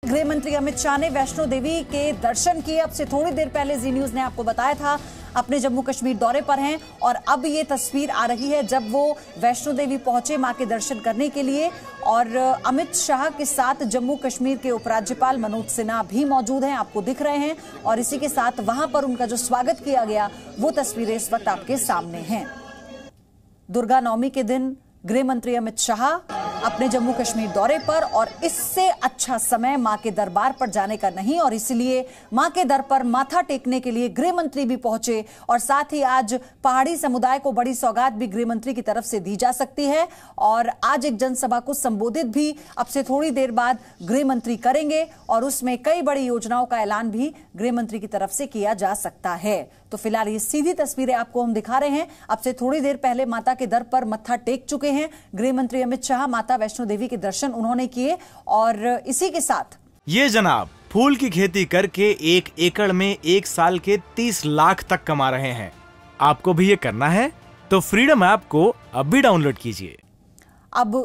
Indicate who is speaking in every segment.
Speaker 1: गृह मंत्री अमित शाह ने वैष्णो देवी के दर्शन किए। अब से थोड़ी देर पहले जी न्यूज ने आपको बताया था अपने जम्मू कश्मीर दौरे पर हैं और अब ये तस्वीर आ रही है जब वो वैष्णो देवी पहुंचे मां के दर्शन करने के लिए। और अमित शाह के साथ जम्मू कश्मीर के उपराज्यपाल मनोज सिन्हा भी मौजूद हैं, आपको दिख रहे हैं। और इसी के साथ वहां पर उनका जो स्वागत किया गया वो तस्वीरें इस वक्त आपके सामने हैं। दुर्गा नवमी के दिन गृह मंत्री अमित शाह अपने जम्मू कश्मीर दौरे पर, और इससे अच्छा समय मां के दरबार पर जाने का नहीं, और इसलिए मां के दर पर माथा टेकने के लिए गृह मंत्री भी पहुंचे। और साथ ही आज पहाड़ी समुदाय को बड़ी सौगात भी गृह मंत्री की तरफ से दी जा सकती है। और आज एक जनसभा को संबोधित भी अब से थोड़ी देर बाद गृह मंत्री करेंगे और उसमें कई बड़ी योजनाओं का ऐलान भी गृह मंत्री की तरफ से किया जा सकता है। तो फिलहाल ये सीधी तस्वीरें आपको हम दिखा रहे हैं। अब से थोड़ी देर पहले माता के दर पर मत्था टेक चुके हैं गृह मंत्री अमित शाह। माता वैष्णो देवी के दर्शन उन्होंने किए और इसी के साथ
Speaker 2: ये जनाब फूल की खेती करके 1 एकड़ में 1 साल के 30 लाख तक कमा रहे हैं। आपको भी ये करना है तो फ्रीडम ऐप को अब भी डाउनलोड कीजिए।
Speaker 1: अब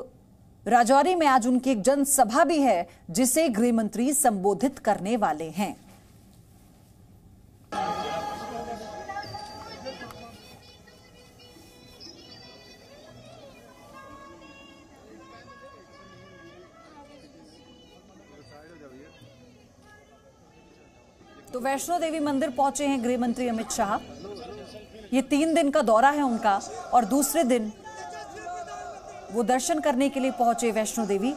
Speaker 1: राजौरी में आज उनकी एक जनसभा भी है जिसे गृह मंत्री संबोधित करने वाले हैं। तो वैष्णो देवी मंदिर पहुंचे हैं गृह मंत्री अमित शाह। ये 3 दिन का दौरा है उनका और दूसरे दिन वो दर्शन करने के लिए पहुंचे वैष्णो देवी।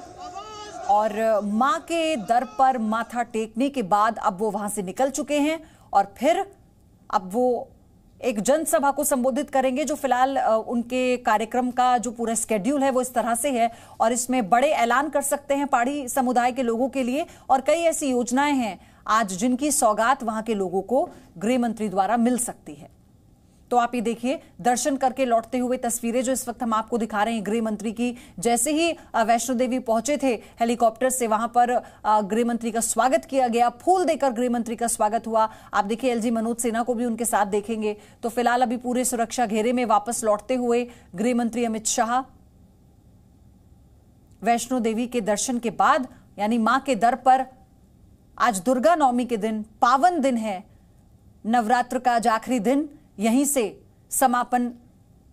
Speaker 1: और मां के दर पर माथा टेकने के बाद अब वो वहां से निकल चुके हैं और फिर अब वो एक जनसभा को संबोधित करेंगे। जो फिलहाल उनके कार्यक्रम का जो पूरा स्केड्यूल है वो इस तरह से है और इसमें बड़े ऐलान कर सकते हैं पहाड़ी समुदाय के लोगों के लिए, और कई ऐसी योजनाएं हैं आज जिनकी सौगात वहां के लोगों को गृह मंत्री द्वारा मिल सकती है। तो आप ये देखिए दर्शन करके लौटते हुए तस्वीरें जो इस वक्त हम आपको दिखा रहे हैं गृह मंत्री की। जैसे ही वैष्णो देवी पहुंचे थे हेलीकॉप्टर से वहां पर गृह मंत्री का स्वागत किया गया, फूल देकर गृह मंत्री का स्वागत हुआ। आप देखिए एलजी मनोज सिन्हा को भी उनके साथ देखेंगे। तो फिलहाल अभी पूरे सुरक्षा घेरे में वापस लौटते हुए गृह मंत्री अमित शाह वैष्णो देवी के दर्शन के बाद यानी मां के दर पर आज दुर्गा नवमी के दिन पावन दिन है, नवरात्र का आज आखिरी दिन, यहीं से समापन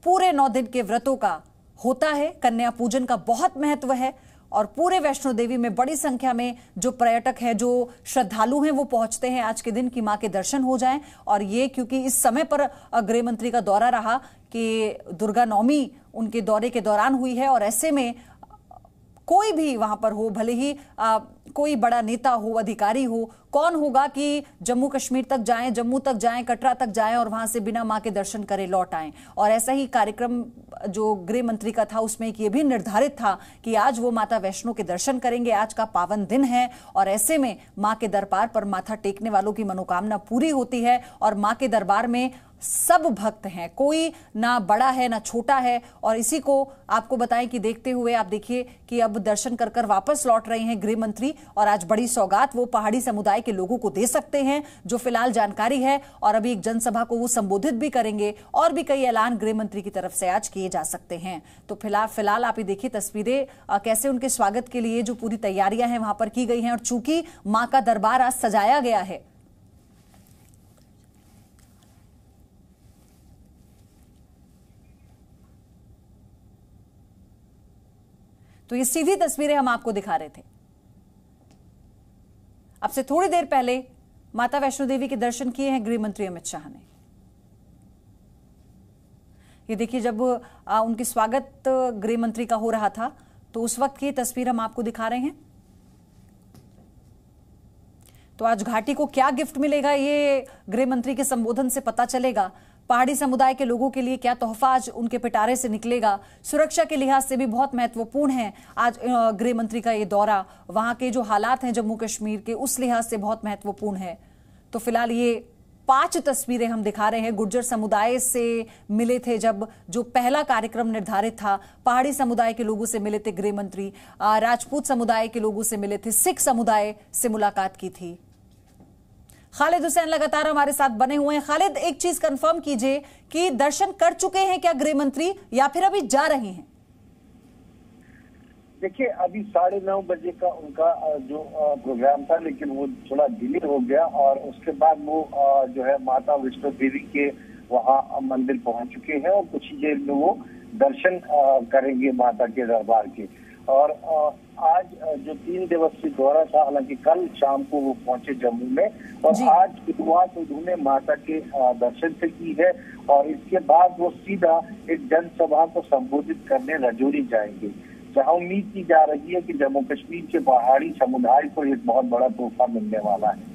Speaker 1: पूरे 9 दिन के व्रतों का होता है। कन्या पूजन का बहुत महत्व है और पूरे वैष्णो देवी में बड़ी संख्या में जो पर्यटक हैं, जो श्रद्धालु हैं, वो पहुंचते हैं आज के दिन कि मां के दर्शन हो जाएं। और ये क्योंकि इस समय पर गृह मंत्री का दौरा रहा कि दुर्गा नवमी उनके दौरे के दौरान हुई है और ऐसे में कोई भी वहां पर हो, भले ही कोई बड़ा नेता हो, अधिकारी हो, कौन होगा कि जम्मू कश्मीर तक जाएं, जम्मू तक जाएं, कटरा तक जाएं और वहां से बिना मां के दर्शन करे लौट आएं। और ऐसा ही कार्यक्रम जो गृह मंत्री का था उसमें ये भी निर्धारित था कि आज वो माता वैष्णो के दर्शन करेंगे। आज का पावन दिन है और ऐसे में मां के दरबार पर माथा टेकने वालों की मनोकामना पूरी होती है। और मां के दरबार में सब भक्त हैं, कोई ना बड़ा है ना छोटा है। और इसी को आपको बताएं कि देखते हुए आप देखिए कि अब दर्शन कर कर वापस लौट रहे हैं गृह मंत्री और आज बड़ी सौगात वो पहाड़ी समुदाय के लोगों को दे सकते हैं, जो फिलहाल जानकारी है। और अभी एक जनसभा को वो संबोधित भी करेंगे और भी कई ऐलान गृह मंत्री की तरफ से आज किए जा सकते हैं। तो फिलहाल आप ये देखिए तस्वीरें कैसे उनके स्वागत के लिए जो पूरी तैयारियां हैं वहां पर की गई हैं। और चूंकि मां का दरबार आज सजाया गया है, तो ये सीधी तस्वीरें हम आपको दिखा रहे थे। अब से थोड़ी देर पहले माता वैष्णो देवी के दर्शन किए हैं गृह मंत्री अमित शाह ने। ये देखिए जब उनके स्वागत गृह मंत्री का हो रहा था तो उस वक्त की तस्वीर हम आपको दिखा रहे हैं। तो आज घाटी को क्या गिफ्ट मिलेगा ये गृह मंत्री के संबोधन से पता चलेगा। पहाड़ी समुदाय के लोगों के लिए क्या तोहफा आज उनके पिटारे से निकलेगा। सुरक्षा के लिहाज से भी बहुत महत्वपूर्ण है आज गृह मंत्री का ये दौरा। वहां के जो हालात हैं जम्मू कश्मीर के उस लिहाज से बहुत महत्वपूर्ण है। तो फिलहाल ये 5 तस्वीरें हम दिखा रहे हैं। गुर्जर समुदाय से मिले थे जब जो पहला कार्यक्रम निर्धारित था, पहाड़ी समुदाय के लोगों से मिले थे गृह मंत्री, राजपूत समुदाय के लोगों से मिले थे, सिख समुदाय से मुलाकात की थी। खालिद हुसैन लगातार हमारे साथ बने हुए हैं। खालिद, एक चीज कंफर्म कीजिए कि दर्शन कर चुके हैं क्या गृह मंत्री या फिर अभी जा रहे हैं?
Speaker 3: देखिए, अभी 9:30 बजे का उनका जो प्रोग्राम था, लेकिन वो थोड़ा डिले हो गया और उसके बाद वो जो है माता वैष्णो देवी के वहाँ मंदिर पहुंच चुके हैं और कुछ ही देर में वो दर्शन करेंगे माता के दरबार के। और आज जो 3 दिवसीय दौरा था, हालांकि कल शाम को वो पहुंचे जम्मू में और आज शुरुआत उन्होंने माता के दर्शन से की है और इसके बाद वो सीधा एक जनसभा को संबोधित करने राजौरी जाएंगे, जहां उम्मीद की जा रही है कि जम्मू कश्मीर के पहाड़ी समुदाय को एक बहुत बड़ा तोहफा मिलने वाला है।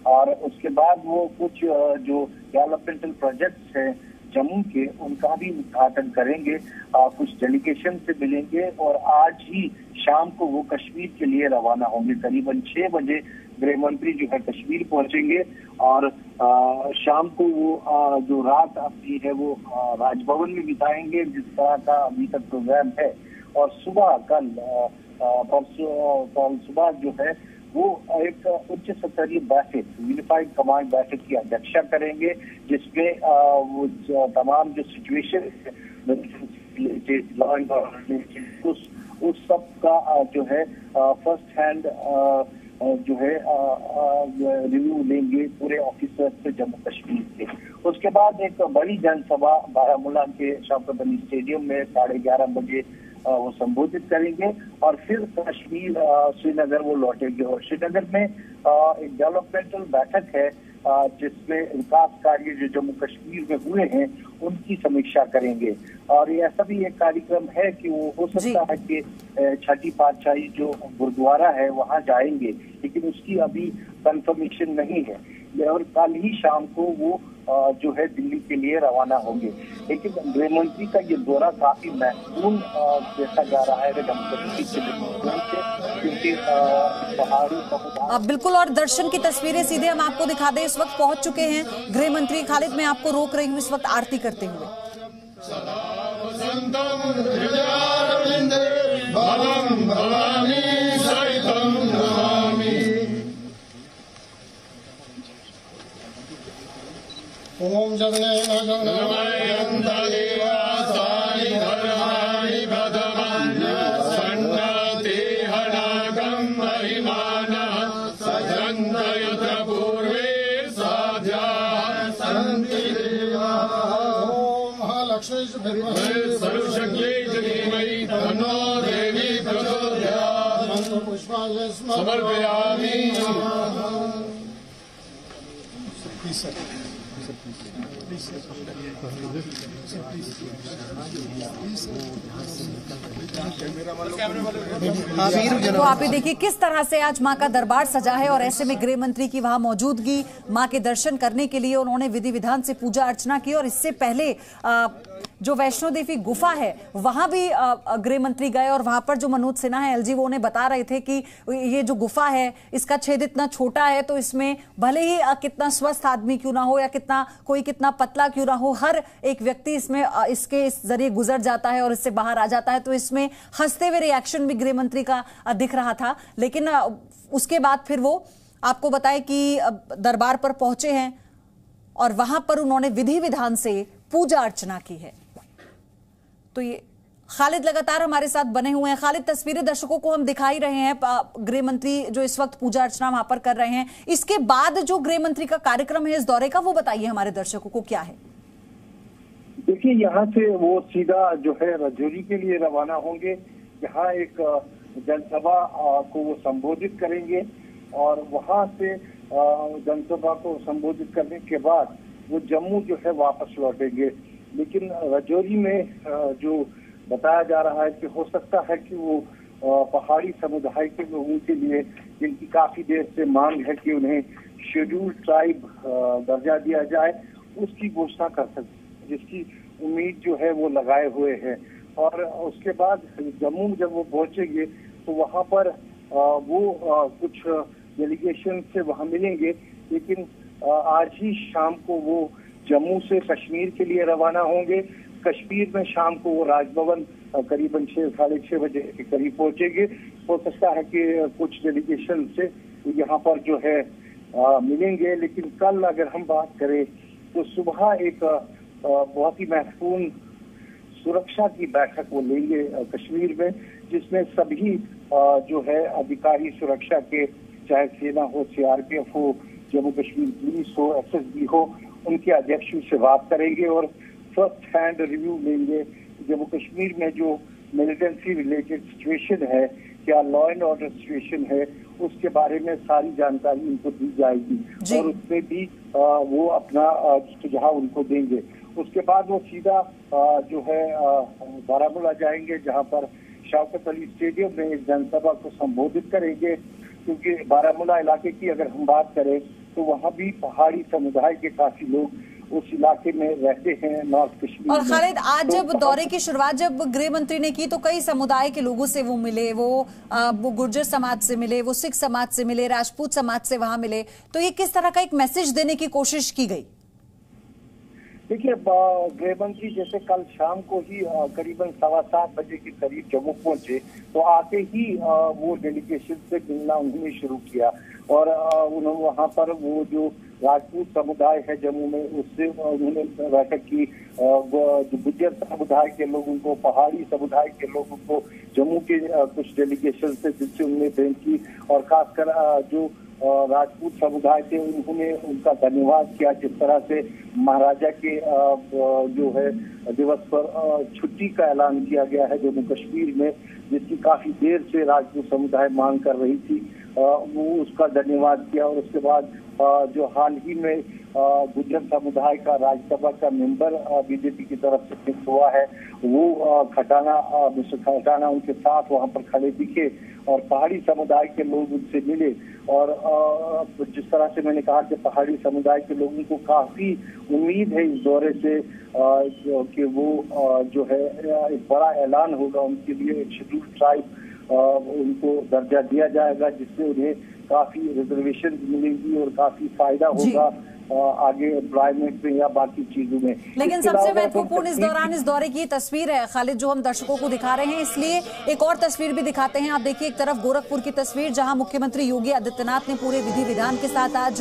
Speaker 3: और उसके बाद वो कुछ जो डेवलपमेंटल प्रोजेक्ट्स हैं जम्मू के, उनका भी उद्घाटन करेंगे, कुछ डेलीगेशन से मिलेंगे और आज ही शाम को वो कश्मीर के लिए रवाना होंगे। करीबन 6 बजे गृह मंत्री जो है कश्मीर पहुंचेंगे और शाम को वो जो रात अपनी है वो राजभवन में बिताएंगे, जिस तरह का अभी तक प्रोग्राम है। और सुबह कल सुबह जो है वो एक उच्च स्तरीय बैठक, यूनिफाइड कमांड बैठक की अध्यक्षता करेंगे, जिसमें वो तमाम जो सिचुएशन लॉ एंड ऑर्डर उस सब का जो है फर्स्ट हैंड जो है रिव्यू लेंगे पूरे ऑफिसर से जम्मू कश्मीर के। उसके बाद एक बड़ी जनसभा बारामूला के शौकत अली स्टेडियम में 11:30 बजे वो संबोधित करेंगे और फिर कश्मीर श्रीनगर वो लौटेंगे और श्रीनगर में एक डेवलपमेंटल बैठक है जिसमें विकास कार्य जो जम्मू कश्मीर में हुए हैं उनकी समीक्षा करेंगे। और ये ऐसा भी एक कार्यक्रम है कि वो हो सकता है कि छठी पातशाही जो गुरुद्वारा है वहां जाएंगे, लेकिन उसकी अभी कंफर्मेशन नहीं है और कल ही शाम को वो जो है दिल्ली के लिए रवाना होंगे। लेकिन गृह मंत्री का ये दौरा काफी महत्वपूर्ण देखा जा रहा है जम्मू कश्मीर के, क्योंकि पहाड़ी
Speaker 1: बिल्कुल। और दर्शन की तस्वीरें सीधे हम आपको दिखा दें, इस वक्त पहुंच चुके हैं गृह मंत्री। खालिद, मैं आपको रोक रही हूँ इस वक्त आरती करते हुए।
Speaker 4: ओम जगने देवासानि धर्माणि प्रथमं सन्नते हनागं महिमानः सजन्तयत्र पूर्वे साध्याः सन्ति देवाः। ओम महालक्ष्मी सर्वशक्त्यै धीमहि तन्नो देवी प्रचोदयात्। मंत्रपुष्पाणि समर्पयामि।
Speaker 1: तो आप ये देखिए किस तरह से आज मां का दरबार सजा है और ऐसे में गृह मंत्री की वहां मौजूदगी, मां के दर्शन करने के लिए उन्होंने विधि विधान से पूजा अर्चना की। और इससे पहले जो वैष्णो देवी गुफा है वहां भी गृह मंत्री गए और वहां पर जो मनोज सिन्हा है एलजी, वो उन्हें बता रहे थे कि ये जो गुफा है इसका छेद इतना छोटा है तो इसमें भले ही कितना स्वस्थ आदमी क्यों ना हो या कितना पतला क्यों ना हो, हर एक व्यक्ति इसमें इसके इस जरिए गुजर जाता है और इससे बाहर आ जाता है। तो इसमें हंसते हुए रिएक्शन भी गृह मंत्री का दिख रहा था। लेकिन उसके बाद फिर वो आपको बताए कि दरबार पर पहुंचे हैं और वहां पर उन्होंने विधि विधान से पूजा अर्चना की है। तो ये खालिद लगातार हमारे साथ बने हुए हैं। खालिद, तस्वीरें दर्शकों को हम दिखा ही रहे हैं, गृह मंत्री जो इस वक्त पूजा अर्चना वहां पर कर रहे हैं। इसके बाद जो गृह मंत्री का कार्यक्रम है इस दौरे का, वो बताइए हमारे दर्शकों को क्या है।
Speaker 3: देखिए, यहाँ से वो सीधा जो है राजौरी के लिए रवाना होंगे। यहाँ एक जनसभा को वो संबोधित करेंगे और वहां से जनसभा को संबोधित करने के बाद वो जम्मू जो है वापस लौटेंगे। लेकिन राजौरी में जो बताया जा रहा है कि हो सकता है कि वो पहाड़ी समुदाय के लोगों के लिए, जिनकी काफी देर से मांग है कि उन्हें शेड्यूल्ड ट्राइब दर्जा दिया जाए, उसकी घोषणा कर सकते, जिसकी उम्मीद जो है वो लगाए हुए हैं। और उसके बाद जम्मू जब वो पहुंचेंगे तो वहां पर वो कुछ डेलीगेशन से वहां मिलेंगे। लेकिन आज ही शाम को वो जम्मू से कश्मीर के लिए रवाना होंगे। कश्मीर में शाम को वो राजभवन करीबन 6-6:30 बजे के करीब पहुंचेंगे। हो सकता है कि कुछ डेलीगेशन से यहाँ पर जो है मिलेंगे। लेकिन कल अगर हम बात करें तो सुबह एक बहुत ही महत्वपूर्ण सुरक्षा की बैठक वो लेंगे कश्मीर में, जिसमें सभी जो है अधिकारी सुरक्षा के, चाहे सेना हो, सीआरपीएफ हो, जम्मू कश्मीर पुलिस हो, एसएसबी हो, उनके अध्यक्षों से बात करेंगे और फर्स्ट हैंड रिव्यू लेंगे। जम्मू कश्मीर में जो मिलिटेंसी रिलेटेड सिचुएशन है, क्या लॉ एंड ऑर्डर सिचुएशन है, उसके बारे में सारी जानकारी उनको दी जाएगी और उसमें भी वो अपना सुझाव उनको देंगे। उसके बाद वो सीधा जो है बारामूला जाएंगे, जहां पर शौकत अली स्टेडियम में एक जनसभा को संबोधित करेंगे। क्योंकि बारामूला इलाके की अगर हम बात करें तो वहाँ भी पहाड़ी समुदाय के काफी लोग उस इलाके में रहते हैं, नॉर्थ कश्मीर।
Speaker 1: और खालिद, आज जब दौरे की शुरुआत जब गृह मंत्री ने की तो कई समुदाय के लोगों से वो मिले, वो गुर्जर समाज से मिले, वो सिख समाज से मिले, राजपूत समाज से वहां मिले, तो ये किस तरह का एक मैसेज देने की कोशिश की गई?
Speaker 3: देखिए, गृह मंत्री जैसे कल शाम को ही करीबन 7:15 बजे के करीब जम्मू पहुंचे, तो आते ही वो डेलीगेशन से मिलना उन्होंने शुरू किया और उन्होंने वहां पर वो जो राजपूत समुदाय है जम्मू में, उससे उन्होंने बैठक की। जो गुज्जर समुदाय के लोगों को, पहाड़ी समुदाय के लोगों को, जम्मू के कुछ डेलीगेशन से जिनसे उन्होंने भेंट की और खासकर जो राजपूत समुदाय थे उन्होंने उनका धन्यवाद किया। जिस तरह से महाराजा के जो है दिवस पर छुट्टी का ऐलान किया गया है जम्मू कश्मीर में, जिसकी काफी देर से राजपूत समुदाय मांग कर रही थी, वो उसका धन्यवाद किया। और उसके बाद जो हाल ही में गुज्जर समुदाय का राज्यसभा का मेंबर बीजेपी की तरफ से फिक्स हुआ है, वो खटाना उनके साथ वहां पर खड़े दिखे और पहाड़ी समुदाय के लोग उनसे मिले। और जिस तरह से मैंने कहा कि पहाड़ी समुदाय के लोगों को काफी उम्मीद है इस दौरे से कि वो जो है एक बड़ा ऐलान होगा उनके लिए, एक शेड्यूल ट्राइब उनको दर्जा दिया जाएगा, जिससे उन्हें काफी रिजर्वेशन मिलेगी और काफी फायदा होगा आगे एम्प्लॉयमेंट में या बाकी चीजों में।
Speaker 1: लेकिन सबसे महत्वपूर्ण इस दौरान इस दौरे की तस्वीर है खालिद, जो हम दर्शकों को दिखा रहे हैं, इसलिए एक और तस्वीर भी दिखाते हैं। आप देखिए, एक तरफ गोरखपुर की तस्वीर जहां मुख्यमंत्री योगी आदित्यनाथ ने पूरे विधि विधान के साथ आज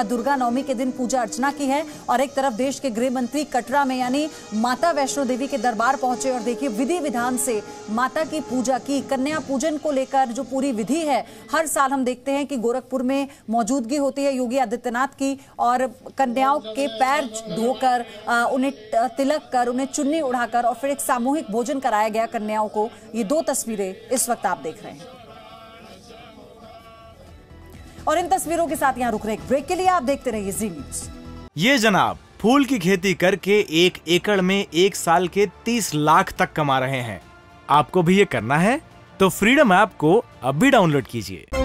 Speaker 1: दुर्गा नवमी के दिन पूजा अर्चना की है, और एक तरफ देश के गृह मंत्री कटरा में यानी माता वैष्णो देवी के दरबार पहुंचे और देखिए विधि विधान से माता की पूजा की। कन्या पूजन को लेकर जो पूरी विधि है, हर साल हम देखते हैं कि गोरखपुर में मौजूदगी होती है योगी आदित्यनाथ की, और कन्याओं के पैर धोकर उन्हें तिलक कर, उन्हें चुन्नी उड़ाकर और फिर एक सामूहिक भोजन कराया गया कन्याओं को। ये दो तस्वीरें इस वक्त आप देख रहे हैं और इन तस्वीरों के साथ यहां रुक रहे ब्रेक के लिए आप देखते रहिए जी न्यूज।
Speaker 2: ये जनाब फूल की खेती करके 1 एकड़ में 1 साल के 30 लाख तक कमा रहे हैं। आपको भी ये करना है तो फ्रीडम ऐप को अब भी डाउनलोड कीजिए।